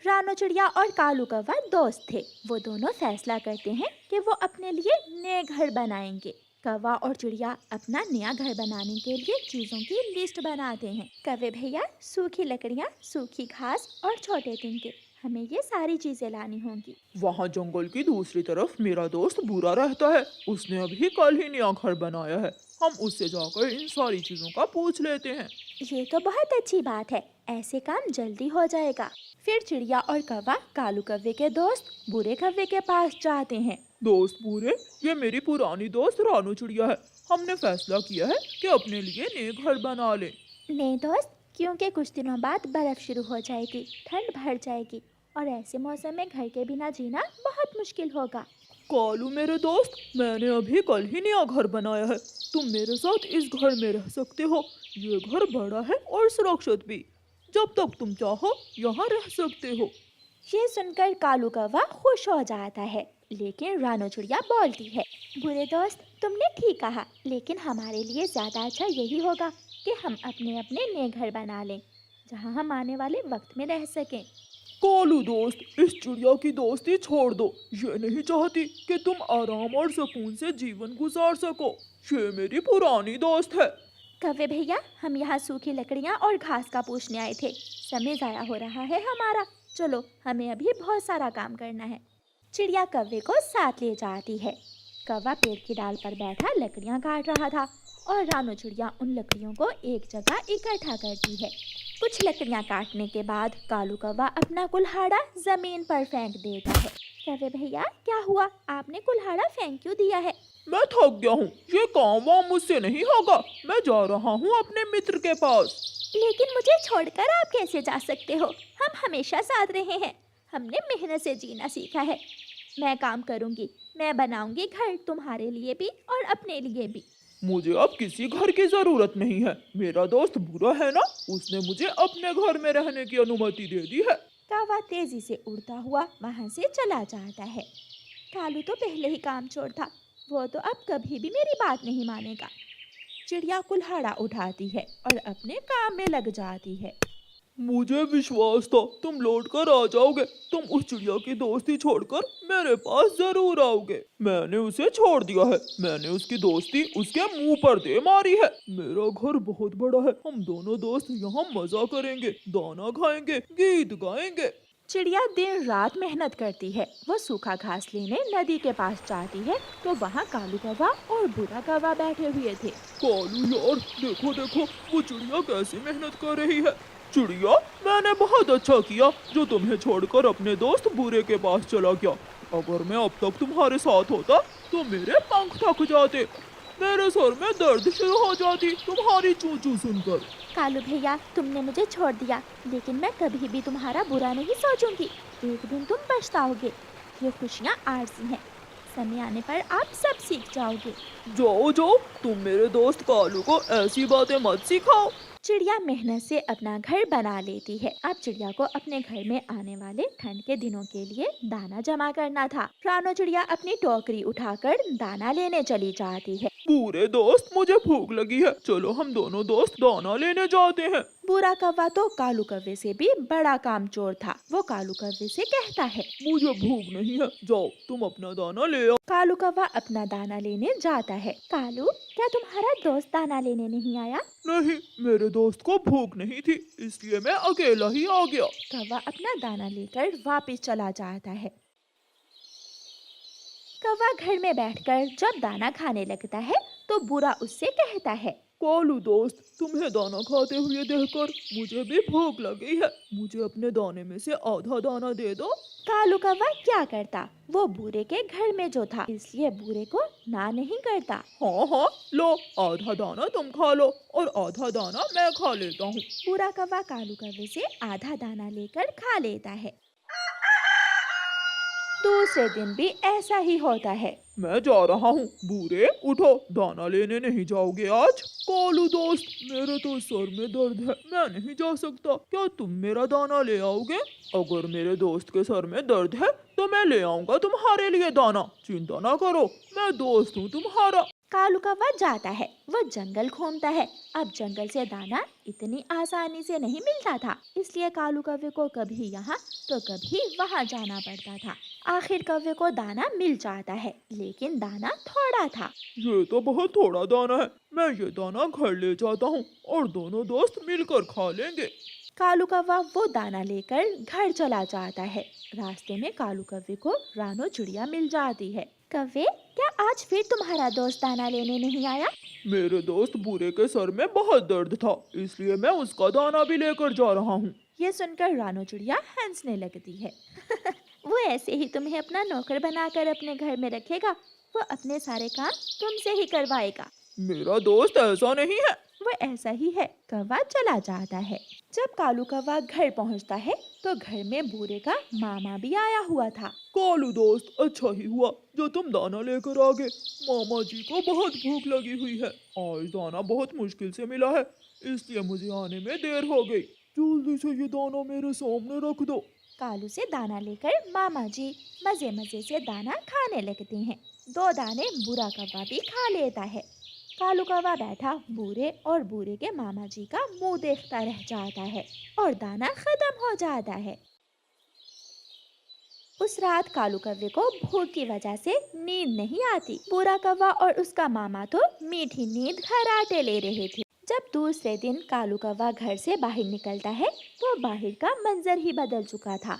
रानो चिड़िया और कालू कौवा दोस्त थे। वो दोनों फैसला करते हैं कि वो अपने लिए नए घर बनाएंगे। कौवा और चिड़िया अपना नया घर बनाने के लिए चीजों की लिस्ट बनाते हैं। कौवे भैया, सूखी लकड़ियाँ, सूखी घास और छोटे तिनके, हमें ये सारी चीजें लानी होंगी। वहाँ जंगल की दूसरी तरफ मेरा दोस्त बुरा रहता है। उसने अभी कल ही नया घर बनाया है। हम उससे जाकर इन सारी चीजों का पूछ लेते हैं। ये तो बहुत अच्छी बात है, ऐसे काम जल्दी हो जाएगा। फिर चिड़िया और कौवा कालू कौवे के दोस्त बुरे कौवे के पास जाते हैं। दोस्त पूरे, ये मेरी पुरानी दोस्त रानू चिड़िया है। हमने फैसला किया है कि अपने लिए नए घर बना ले। नहीं दोस्त, क्योंकि कुछ दिनों बाद बर्फ शुरू हो जाएगी, ठंड बढ़ जाएगी और ऐसे मौसम में घर के बिना जीना बहुत मुश्किल होगा। कालू मेरे दोस्त, मैंने अभी कल ही नया घर बनाया है। तुम मेरे साथ इस घर में रह सकते हो। ये घर बड़ा है और सुरक्षित भी। जब तक तुम चाहो यहाँ रह सकते हो। ये सुनकर कालू कौवा खुश हो जाता है, लेकिन रानो चिड़िया बोलती है, बुरे दोस्त, तुमने ठीक कहा, लेकिन हमारे लिए ज्यादा अच्छा यही होगा कि हम अपने अपने नए घर बना लें, जहाँ हम आने वाले वक्त में रह सकें। कालू दोस्त, इस चिड़िया की दोस्ती छोड़ दो। ये नहीं चाहती कि तुम आराम और सुकून से जीवन गुजार सको। ये मेरी पुरानी दोस्त है। कौवे भैया, हम यहाँ सूखी लकड़ियाँ और घास का पूछने आए थे। समय ज़ाया हो रहा है हमारा, चलो हमें अभी बहुत सारा काम करना है। चिड़िया कौवे को साथ ले जाती है। कौवा पेड़ की डाल पर बैठा लकड़ियाँ काट रहा था और रानो चिड़िया उन लकड़ियों को एक जगह इकट्ठा करती है। कुछ लकड़ियाँ काटने के बाद कालू कौवा अपना कुल्हाड़ा जमीन पर फेंक देता है। कौवे भैया, क्या हुआ? आपने कुल्हाड़ा फेंक क्यों दिया है? मैं थक गया हूँ। ये काम वाम मुझसे नहीं होगा। मैं जा रहा हूँ अपने मित्र के पास। लेकिन मुझे छोड़कर आप कैसे जा सकते हो? हम हमेशा साथ रहे हैं। हमने मेहनत से जीना सीखा है। मैं काम करूंगी, मैं बनाऊंगी घर तुम्हारे लिए भी और अपने लिए भी। मुझे अब किसी घर की जरूरत नहीं है। मेरा दोस्त बुरा है ना, उसने मुझे अपने घर में रहने की अनुमति दे दी है। कौवा तेजी से उड़ता हुआ वहां से चला जाता है। कालू तो पहले ही काम चोर था, वो तो अब कभी भी मेरी बात नहीं मानेगा। चिड़िया कुल्हाड़ा उठाती है और अपने काम में लग जाती है। मुझे विश्वास था तुम लौट कर आ जाओगे। तुम उस चिड़िया की दोस्ती छोड़कर मेरे पास जरूर आओगे। मैंने उसे छोड़ दिया है। मैंने उसकी दोस्ती उसके मुंह पर दे मारी है। मेरा घर बहुत बड़ा है। हम दोनों दोस्त यहाँ मजा करेंगे, दाना खाएंगे, गीत गाएंगे। चिड़िया दिन रात मेहनत करती है। वो सूखा घास लेने नदी के पास जाती है तो वहाँ कालू कौवा और बुरा कौवा बैठे हुए थे। कालू यार, देखो देखो, वो चिड़िया कैसी मेहनत कर रही है। चिड़िया, मैंने बहुत अच्छा किया जो तुम्हें छोड़कर अपने दोस्त बुरे के पास चला गया। अगर मैं अब तक तुम्हारे साथ होता तो मेरे पंख थक जाते। मेरे सर में दर्द शुरू हो जाती तुम्हारी चू चू सुनकर। कालू भैया, तुमने मुझे छोड़ दिया, लेकिन मैं कभी भी तुम्हारा बुरा नहीं सोचूंगी। एक दिन तुम पछताओगे। ये खुशियाँ आरसी हैं, समय आने पर आप सब सीख जाओगे। जाओ जाओ, तुम मेरे दोस्त कालू को ऐसी बातें मत सिखाओ। चिड़िया मेहनत से अपना घर बना लेती है। अब चिड़िया को अपने घर में आने वाले ठंड के दिनों के लिए दाना जमा करना था। रानो चिड़िया अपनी टोकरी उठाकर दाना लेने चली जाती है। पूरे दोस्त, मुझे भूख लगी है। चलो हम दोनों दोस्त दाना लेने जाते हैं। बुरा कौवा तो कालू कौवे से भी बड़ा कामचोर था। वो कालू कौवे से कहता है, मुझे भूख नहीं है, जाओ तुम अपना दाना ले आओ। कालू कौवा अपना दाना लेने जाता है। कालू, क्या तुम्हारा दोस्त दाना लेने नहीं आया? नहीं, मेरे दोस्त को भूख नहीं थी, इसलिए मैं अकेला ही आ गया। कौवा अपना दाना लेकर वापस चला जाता है। कौवा घर में बैठकर जब दाना खाने लगता है तो बुरा उससे कहता है, कालू दोस्त, तुम्हें दाना खाते हुए देखकर मुझे भी भूख लगी है। मुझे अपने दाने में से आधा दाना दे दो। कालू कौवा क्या करता, वो बुरे के घर में जो था, इसलिए बुरे को ना नहीं करता। हाँ हाँ, लो, आधा दाना तुम खा लो और आधा दाना मैं खा लेता हूँ। बुरा कौवा कालू कौवे से आधा दाना लेकर खा लेता है। दूसरे दिन भी ऐसा ही होता है। मैं जा रहा हूँ। बूरे, उठो, दाना लेने नहीं जाओगे आज? कालू दोस्त, मेरे तो सर में दर्द है, मैं नहीं जा सकता। क्या तुम मेरा दाना ले आओगे? अगर मेरे दोस्त के सर में दर्द है तो मैं ले आऊंगा तुम्हारे लिए दाना। चिंता ना करो, मैं दोस्त हूँ तुम्हारा। कालू कौवा जाता है, वो जंगल घूमता है। अब जंगल से दाना इतनी आसानी से नहीं मिलता था, इसलिए कालू कौवे को कभी यहाँ तो कभी वहाँ जाना पड़ता था। आखिर कौवे को दाना मिल जाता है, लेकिन दाना थोड़ा था। ये तो बहुत थोड़ा दाना है, मैं ये दाना घर ले जाता हूँ और दोनों दोस्त मिलकर खा लेंगे। कालू कौवा वो दाना लेकर घर चला जाता है। रास्ते में कालू कौवे को रानो चिड़िया मिल जाती है। कौवे, क्या आज फिर तुम्हारा दोस्त दाना लेने नहीं आया? मेरे दोस्त बूरे के सर में बहुत दर्द था, इसलिए मैं उसका दाना भी लेकर जा रहा हूँ। ये सुनकर रानो चिड़िया हंसने लगती है। वो ऐसे ही तुम्हें अपना नौकर बनाकर अपने घर में रखेगा, वो अपने सारे काम तुमसे ही करवाएगा। मेरा दोस्त ऐसा नहीं है। वो ऐसा ही है। कौवा चला जाता है। जब कालू कौवा घर पहुंचता है तो घर में बूरे का मामा भी आया हुआ था। कालू दोस्त, अच्छा ही हुआ जो तुम दाना लेकर आ गए। मामा जी को बहुत भूख लगी हुई है। आज दाना बहुत मुश्किल से मिला है, इसलिए मुझे आने में देर हो गई। जल्दी से ये दाना मेरे सामने रख दो। कालू से दाना लेकर मामा जी मजे मजे से दाना खाने लगते हैं। 2 दाने बूरा कौवा भी खा लेता है। कालू कौवा बैठा बूरे और बूरे के मामा जी का मुंह देखता रह जाता है और दाना खत्म हो जाता है। उस रात कालू कौवे को भूख की वजह से नींद नहीं आती। बूरा कौवा और उसका मामा तो मीठी नींद खर्राटे ले रहे थे। जब दूसरे दिन कालू कौवा घर से बाहर निकलता है तो बाहर का मंजर ही बदल चुका था।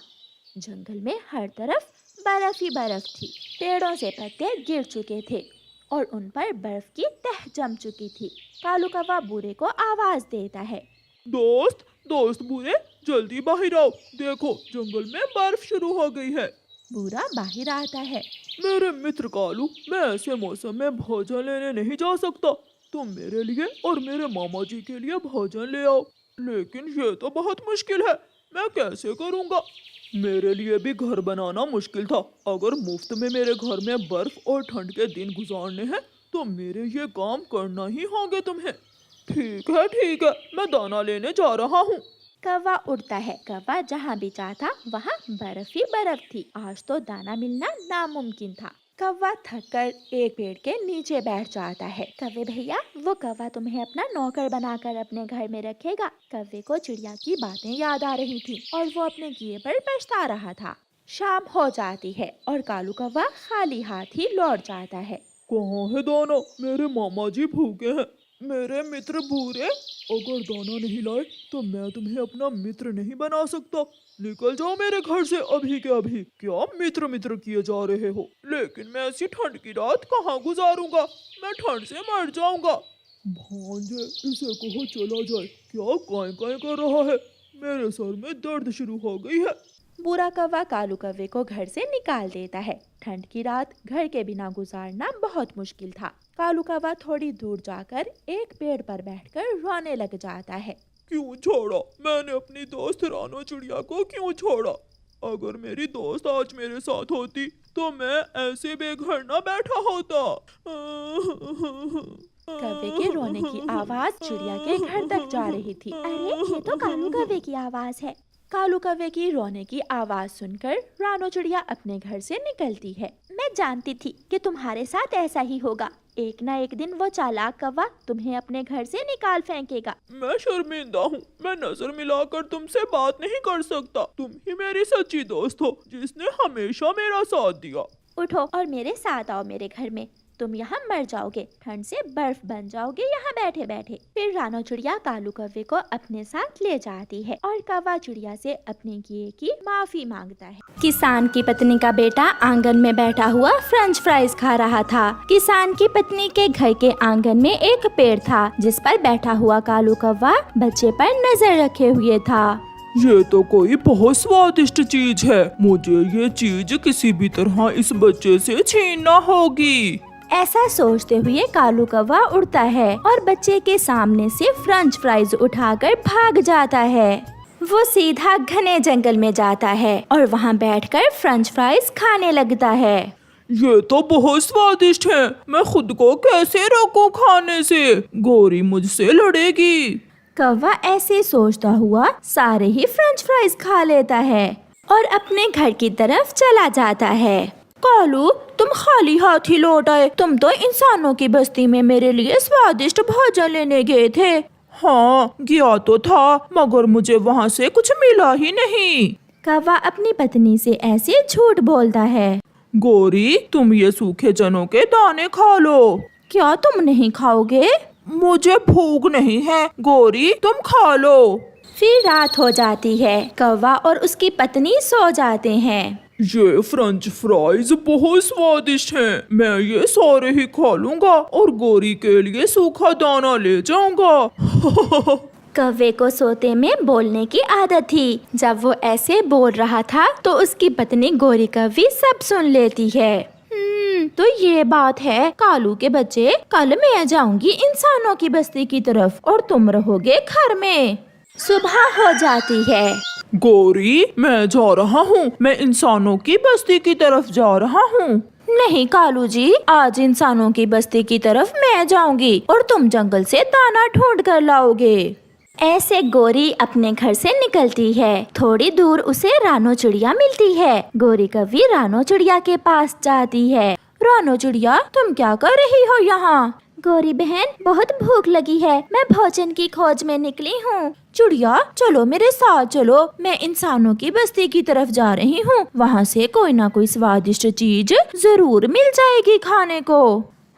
जंगल में हर तरफ बर्फ ही बर्फ थी। पेड़ों से पत्ते गिर चुके थे और उन पर बर्फ की तह जम चुकी थी। कालू कौवा बूरे को आवाज देता है। दोस्त बूरे, जल्दी बाहर आओ। देखो, जंगल में बर्फ शुरू हो गई है। बूरा बाहर आता है। मेरे मित्र कालू, मैं ऐसे मौसम में भोजन लेने नहीं जा सकता। तुम मेरे लिए और मेरे मामा जी के लिए भोजन ले आओ। लेकिन ये तो बहुत मुश्किल है, मैं कैसे करूँगा? मेरे लिए भी घर बनाना मुश्किल था। अगर मुफ्त में मेरे घर में बर्फ और ठंड के दिन गुजारने हैं तो मेरे ये काम करना ही होंगे तुम्हें। ठीक है, मैं दाना लेने जा रहा हूँ। कौवा उड़ता है। कौवा जहाँ भी जाता वहाँ बर्फ ही बर्फ थी। आज तो दाना मिलना नामुमकिन था। कौवा थककर एक पेड़ के नीचे बैठ जाता है। कौवे भैया, वो कौवा तुम्हें अपना नौकर बनाकर अपने घर में रखेगा। कौवे को चिड़िया की बातें याद आ रही थी और वो अपने किए पर पछता रहा था। शाम हो जाती है और कालू कौवा खाली हाथ ही लौट जाता है। कहाँ है दाना? मेरे मामा जी भूखे हैं। मेरे मित्र बूरे, अगर दाना नहीं लाए तो मैं तुम्हें अपना मित्र नहीं बना सकता। निकल जाओ मेरे घर से अभी के अभी। क्या मित्र मित्र किए जा रहे हो? लेकिन मैं ऐसी ठंड की रात कहाँ गुजारूंगा? मैं ठंड से मर जाऊंगा। भांजे, इसे कहो चला जाए। क्या काई काई कर रहा है? मेरे सर में दर्द शुरू हो गई है। बूरा कौवा कालू कौवे को घर से निकाल देता है। ठंड की रात घर के बिना गुजारना बहुत मुश्किल था। कालू कौवा थोड़ी दूर जाकर एक पेड़ पर बैठकर रोने लग जाता है। क्यों छोड़ा? मैंने अपनी दोस्त रानो चिड़िया को क्यों छोड़ा? अगर मेरी दोस्त आज मेरे साथ होती तो मैं ऐसे बेघर न बैठा होता। कौवे के रोने की आवाज चिड़िया के घर तक जा रही थी। अरे, ये तो कालू कौवे की आवाज है। कालू कौवे की रोने की आवाज सुनकर रानो चिड़िया अपने घर से निकलती है। मैं जानती थी कि तुम्हारे साथ ऐसा ही होगा। एक ना एक दिन वो चालाक कौवा तुम्हें अपने घर से निकाल फेंकेगा। मैं शर्मिंदा हूँ। मैं नजर मिलाकर तुमसे बात नहीं कर सकता। तुम ही मेरी सच्ची दोस्त हो जिसने हमेशा मेरा साथ दिया। उठो और मेरे साथ आओ मेरे घर में। तुम यहाँ मर जाओगे, ठंड से बर्फ बन जाओगे यहाँ बैठे बैठे। फिर रानो चिड़िया कालू कौवे को अपने साथ ले जाती है और कौवा चिड़िया से अपने किए की माफी मांगता है। किसान की पत्नी का बेटा आंगन में बैठा हुआ फ्रेंच फ्राइज खा रहा था। किसान की पत्नी के घर के आंगन में एक पेड़ था जिस पर बैठा हुआ कालू कौवा बच्चे पर नजर रखे हुए था। ये तो कोई बहुत स्वादिष्ट चीज है। मुझे ये चीज किसी भी तरह इस बच्चे से छीनना होगी। ऐसा सोचते हुए कालू कौवा उड़ता है और बच्चे के सामने से फ्रेंच फ्राइज उठाकर भाग जाता है। वो सीधा घने जंगल में जाता है और वहाँ बैठकर फ्रेंच फ्राइज खाने लगता है। ये तो बहुत स्वादिष्ट है। मैं खुद को कैसे रोकूं खाने से? गोरी मुझसे लड़ेगी। कौवा ऐसे सोचता हुआ सारे ही फ्रेंच फ्राइज खा लेता है और अपने घर की तरफ चला जाता है। कालू, तुम खाली हाथ ही लौट आए। तुम तो इंसानों की बस्ती में मेरे लिए स्वादिष्ट भोजन लेने गए थे। हाँ, गया तो था, मगर मुझे वहाँ से कुछ मिला ही नहीं। कौवा अपनी पत्नी से ऐसे झूठ बोलता है। गौरी, तुम ये सूखे चनों के दाने खा लो। क्या तुम नहीं खाओगे? मुझे भूख नहीं है। गौरी, तुम खा लो। फिर रात हो जाती है। कौवा और उसकी पत्नी सो जाते हैं। ये फ्रेंच फ्राइज बहुत स्वादिष्ट हैं। मैं ये सारे ही खा लूंगा और गौरी के लिए सूखा दाना ले जाऊंगा। कौवे को सोते में बोलने की आदत थी। जब वो ऐसे बोल रहा था तो उसकी पत्नी गौरी कौवी सब सुन लेती है। तो ये बात है कालू के बच्चे, कल मैं जाऊंगी इंसानों की बस्ती की तरफ और तुम रहोगे घर में। सुबह हो जाती है। गौरी, मैं जा रहा हूँ। मैं इंसानों की बस्ती की तरफ जा रहा हूँ। नहीं कालू जी, आज इंसानों की बस्ती की तरफ मैं जाऊंगी और तुम जंगल से दाना ढूंढ कर लाओगे। ऐसे गौरी अपने घर से निकलती है। थोड़ी दूर उसे रानो चिड़िया मिलती है। गौरी कौवी रानो चिड़िया के पास जाती है। रानो चिड़िया, तुम क्या कर रही हो यहाँ? गौरी बहन, बहुत भूख लगी है, मैं भोजन की खोज में निकली हूँ। चिड़िया, चलो मेरे साथ चलो, मैं इंसानों की बस्ती की तरफ जा रही हूँ। वहाँ से कोई ना कोई स्वादिष्ट चीज जरूर मिल जाएगी खाने को।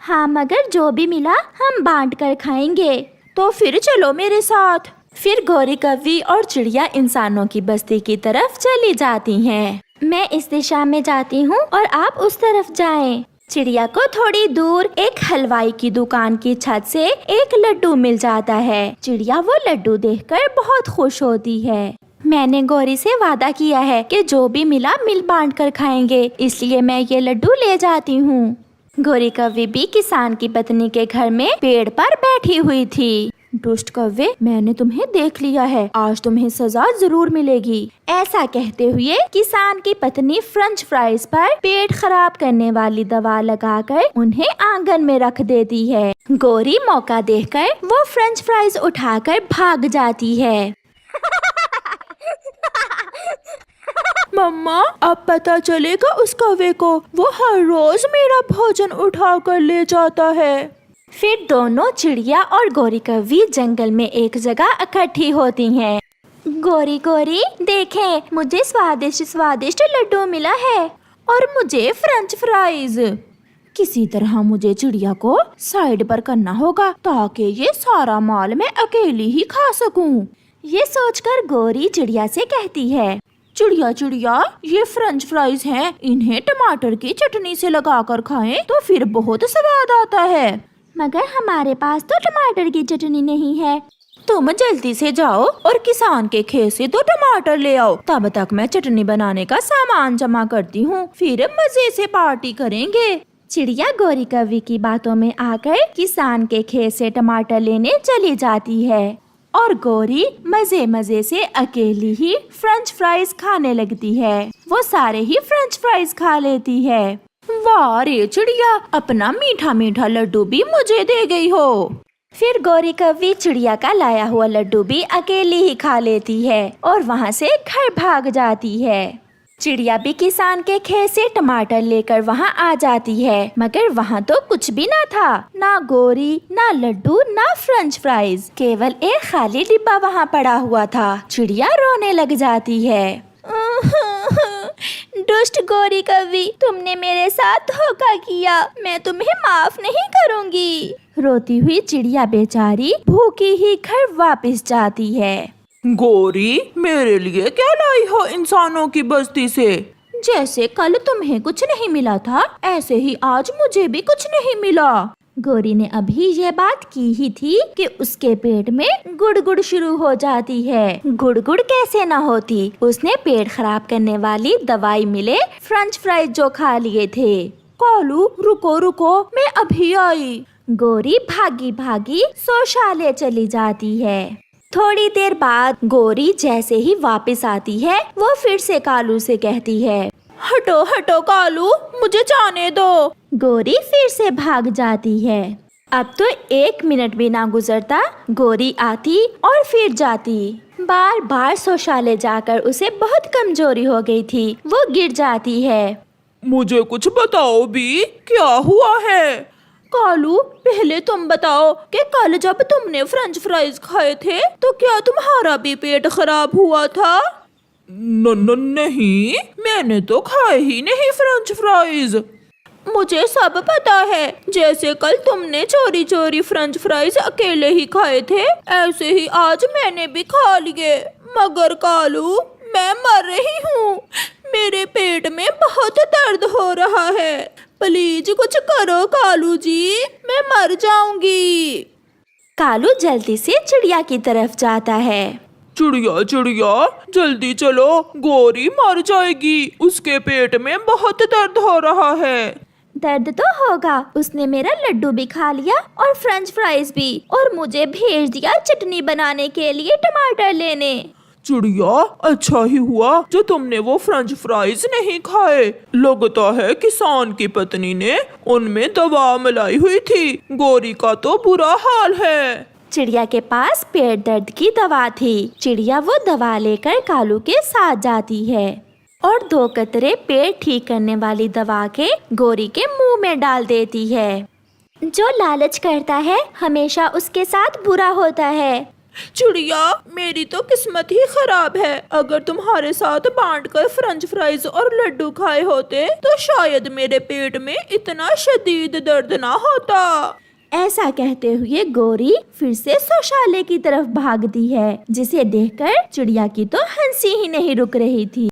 हाँ, मगर जो भी मिला हम बांट कर खाएंगे। तो फिर चलो मेरे साथ। फिर गौरी कौवी और चिड़िया इंसानों की बस्ती की तरफ चली जाती हैं। मैं इस दिशा में जाती हूँ और आप उस तरफ जाएं। चिड़िया को थोड़ी दूर एक हलवाई की दुकान की छत से एक लड्डू मिल जाता है। चिड़िया वो लड्डू देखकर बहुत खुश होती है। मैंने गौरी से वादा किया है कि जो भी मिला मिल बांट कर खाएंगे, इसलिए मैं ये लड्डू ले जाती हूँ। गौरी कौवी भी किसान की पत्नी के घर में पेड़ पर बैठी हुई थी। दुष्ट कौवे, मैंने तुम्हें देख लिया है, आज तुम्हें सजा जरूर मिलेगी। ऐसा कहते हुए किसान की पत्नी फ्रेंच फ्राइज पर पेट खराब करने वाली दवा लगाकर उन्हें आंगन में रख देती है। गौरी मौका देखकर वो फ्रेंच फ्राइज उठाकर भाग जाती है। मम्मा, अब पता चलेगा उस कौवे को, वो हर रोज मेरा भोजन उठा कर ले जाता है। फिर दोनों चिड़िया और गौरी कौवी जंगल में एक जगह इकट्ठी होती हैं। गौरी गौरी, देखें, मुझे स्वादिष्ट स्वादिष्ट लड्डू मिला है और मुझे फ्रेंच फ्राइज। किसी तरह मुझे चिड़िया को साइड पर करना होगा ताकि ये सारा माल मैं अकेली ही खा सकूं। ये सोचकर गौरी चिड़िया से कहती है, चिड़िया चिड़िया, ये फ्रेंच फ्राइज हैं, इन्हें टमाटर की चटनी से लगाकर खाएं तो फिर बहुत स्वाद आता है। मगर हमारे पास तो टमाटर की चटनी नहीं है। तुम जल्दी से जाओ और किसान के खेत से तो टमाटर ले आओ, तब तक मैं चटनी बनाने का सामान जमा करती हूँ, फिर मजे से पार्टी करेंगे। चिड़िया गौरी कौवी की बातों में आकर किसान के खेत से टमाटर लेने चली जाती है और गौरी मजे मजे से अकेली ही फ्रेंच फ्राइज खाने लगती है। वो सारे ही फ्रेंच फ्राइज खा लेती है। वाह रे चिड़िया, अपना मीठा मीठा लड्डू भी मुझे दे गई हो। फिर गौरी कौवी चिड़िया का लाया हुआ लड्डू भी अकेली ही खा लेती है और वहाँ से घर भाग जाती है। चिड़िया भी किसान के खेत से टमाटर लेकर वहाँ आ जाती है, मगर वहाँ तो कुछ भी ना था, ना गौरी, ना लड्डू, ना फ्रेंच फ्राइज, केवल एक खाली डिब्बा वहाँ पड़ा हुआ था। चिड़िया रोने लग जाती है। दुष्ट गौरी कौवी, तुमने मेरे साथ धोखा किया, मैं तुम्हें माफ नहीं करूँगी। रोती हुई चिड़िया बेचारी भूखी ही घर वापस जाती है। गौरी, मेरे लिए क्या लाई हो इंसानों की बस्ती से? जैसे कल तुम्हें कुछ नहीं मिला था, ऐसे ही आज मुझे भी कुछ नहीं मिला। गौरी ने अभी ये बात की ही थी कि उसके पेट में गुड़गुड़ शुरू हो जाती है। गुड़गुड़ कैसे ना होती, उसने पेट खराब करने वाली दवाई मिले फ्रेंच फ्राइज जो खा लिए थे। कालू, रुको रुको, मैं अभी आई। गौरी भागी भागी शौचालय चली जाती है। थोड़ी देर बाद गौरी जैसे ही वापस आती है, वो फिर से कालू से कहती है, हटो हटो कालू, मुझे जाने दो। गौरी फिर से भाग जाती है। अब तो 1 मिनट भी ना गुजरता, गौरी आती और फिर जाती। बार बार शौचालय जाकर उसे बहुत कमजोरी हो गई थी, वो गिर जाती है। मुझे कुछ बताओ भी, क्या हुआ है? कालू, पहले तुम बताओ कि कल जब तुमने फ्रेंच फ्राइज खाए थे तो क्या तुम्हारा भी पेट खराब हुआ था? नहीं, मैंने तो खाए ही नहीं फ्रेंच फ्राइज। मुझे सब पता है। जैसे कल तुमने चोरी चोरी फ्रेंच फ्राइज अकेले ही खाए थे, ऐसे ही आज मैंने भी खा लिए। मगर कालू, मैं मर रही हूँ। मेरे पेट में बहुत दर्द हो रहा है। प्लीज कुछ करो कालू जी, मैं मर जाऊंगी। कालू जल्दी से चिड़िया की तरफ जाता है। चिड़िया चिड़िया, जल्दी चलो, गोरी मर जाएगी, उसके पेट में बहुत दर्द हो रहा है। दर्द तो होगा, उसने मेरा लड्डू भी खा लिया और फ्रेंच फ्राइज भी, और मुझे भेज दिया चटनी बनाने के लिए टमाटर लेने। चिड़िया, अच्छा ही हुआ जो तुमने वो फ्रेंच फ्राइज नहीं खाए। लगता है किसान की पत्नी ने उनमें दवा मिलाई हुई थी। गोरी का तो बुरा हाल है। चिड़िया के पास पेट दर्द की दवा थी। चिड़िया वो दवा लेकर कालू के साथ जाती है और 2 कतरे पेट ठीक करने वाली दवा के गोरी के मुंह में डाल देती है। जो लालच करता है हमेशा उसके साथ बुरा होता है। चिड़िया, मेरी तो किस्मत ही खराब है। अगर तुम्हारे साथ बांटकर फ्रेंच फ्राइज और लड्डू खाए होते तो शायद मेरे पेट में इतना शदीद दर्द ना होता। ऐसा कहते हुए गोरी फिर से शौचालय की तरफ भागती है, जिसे देखकर चिड़िया की तो हंसी ही नहीं रुक रही थी।